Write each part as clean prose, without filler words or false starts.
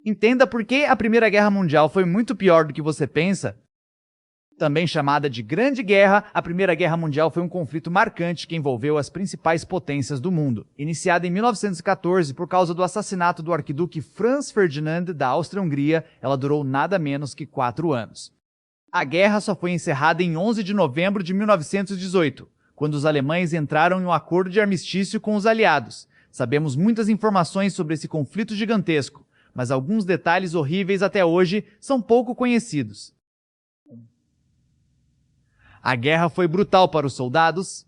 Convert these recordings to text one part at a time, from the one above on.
Entenda por que a Primeira Guerra Mundial foi muito pior do que você pensa. Também chamada de Grande Guerra, a Primeira Guerra Mundial foi um conflito marcante que envolveu as principais potências do mundo. Iniciada em 1914 por causa do assassinato do arquiduque Franz Ferdinand da Áustria-Hungria, ela durou nada menos que 4 anos. A guerra só foi encerrada em 11 de novembro de 1918, quando os alemães entraram em um acordo de armistício com os aliados. Sabemos muitas informações sobre esse conflito gigantesco, mas alguns detalhes horríveis até hoje são pouco conhecidos. A guerra foi brutal para os soldados.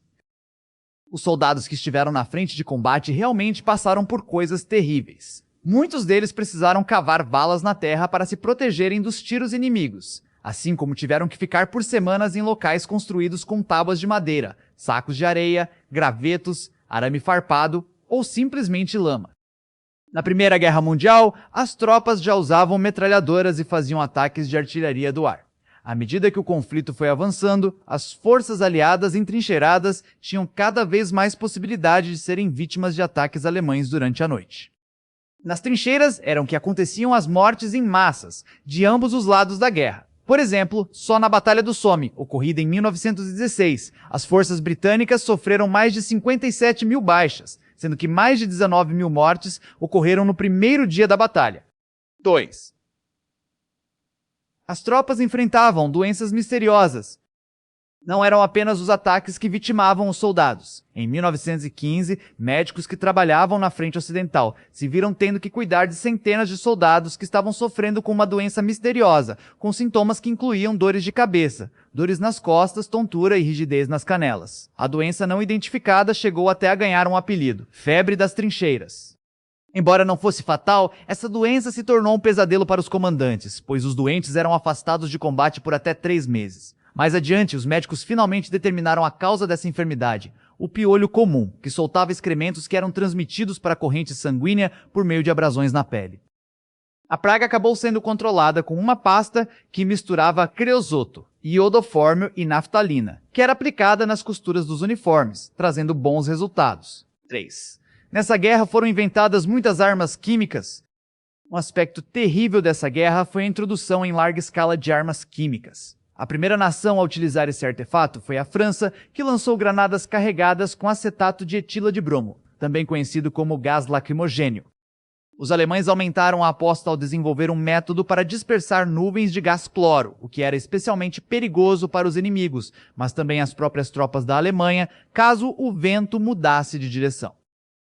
Os soldados que estiveram na frente de combate realmente passaram por coisas terríveis. Muitos deles precisaram cavar valas na terra para se protegerem dos tiros inimigos, assim como tiveram que ficar por semanas em locais construídos com tábuas de madeira, sacos de areia, gravetos, arame farpado ou simplesmente lama. Na Primeira Guerra Mundial, as tropas já usavam metralhadoras e faziam ataques de artilharia do ar. À medida que o conflito foi avançando, as forças aliadas entrincheiradas tinham cada vez mais possibilidade de serem vítimas de ataques alemães durante a noite. Nas trincheiras eram que aconteciam as mortes em massas, de ambos os lados da guerra. Por exemplo, só na Batalha do Somme, ocorrida em 1916, as forças britânicas sofreram mais de 57 mil baixas, sendo que mais de 19 mil mortes ocorreram no primeiro dia da batalha. 2. As tropas enfrentavam doenças misteriosas. Não eram apenas os ataques que vitimavam os soldados. Em 1915, médicos que trabalhavam na frente ocidental se viram tendo que cuidar de centenas de soldados que estavam sofrendo com uma doença misteriosa, com sintomas que incluíam dores de cabeça, dores nas costas, tontura e rigidez nas canelas. A doença não identificada chegou até a ganhar um apelido: febre das trincheiras. Embora não fosse fatal, essa doença se tornou um pesadelo para os comandantes, pois os doentes eram afastados de combate por até 3 meses. Mais adiante, os médicos finalmente determinaram a causa dessa enfermidade: o piolho comum, que soltava excrementos que eram transmitidos para a corrente sanguínea por meio de abrasões na pele. A praga acabou sendo controlada com uma pasta que misturava creosoto, iodofórmio e naftalina, que era aplicada nas costuras dos uniformes, trazendo bons resultados. 3. Nessa guerra foram inventadas muitas armas químicas. Um aspecto terrível dessa guerra foi a introdução em larga escala de armas químicas. A primeira nação a utilizar esse artefato foi a França, que lançou granadas carregadas com acetato de etila de bromo, também conhecido como gás lacrimogênio. Os alemães aumentaram a aposta ao desenvolver um método para dispersar nuvens de gás cloro, o que era especialmente perigoso para os inimigos, mas também as próprias tropas da Alemanha, caso o vento mudasse de direção.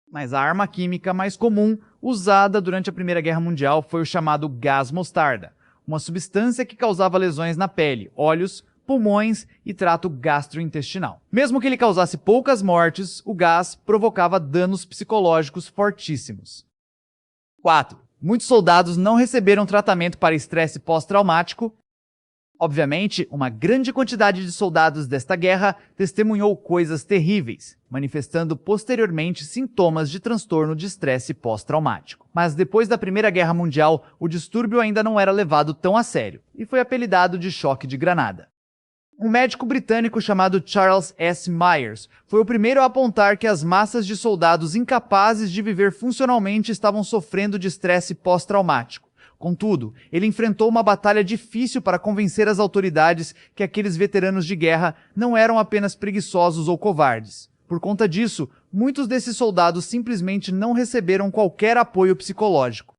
Mas a arma química mais comum usada durante a Primeira Guerra Mundial foi o chamado gás mostarda, uma substância que causava lesões na pele, olhos, pulmões e trato gastrointestinal. Mesmo que ele causasse poucas mortes, o gás provocava danos psicológicos fortíssimos. 4. Muitos soldados não receberam tratamento para estresse pós-traumático. Obviamente, uma grande quantidade de soldados desta guerra testemunhou coisas terríveis, manifestando posteriormente sintomas de transtorno de estresse pós-traumático. Mas depois da Primeira Guerra Mundial, o distúrbio ainda não era levado tão a sério, e foi apelidado de choque de granada. Um médico britânico chamado Charles S. Myers foi o primeiro a apontar que as massas de soldados incapazes de viver funcionalmente estavam sofrendo de estresse pós-traumático. Contudo, ele enfrentou uma batalha difícil para convencer as autoridades que aqueles veteranos de guerra não eram apenas preguiçosos ou covardes. Por conta disso, muitos desses soldados simplesmente não receberam qualquer apoio psicológico.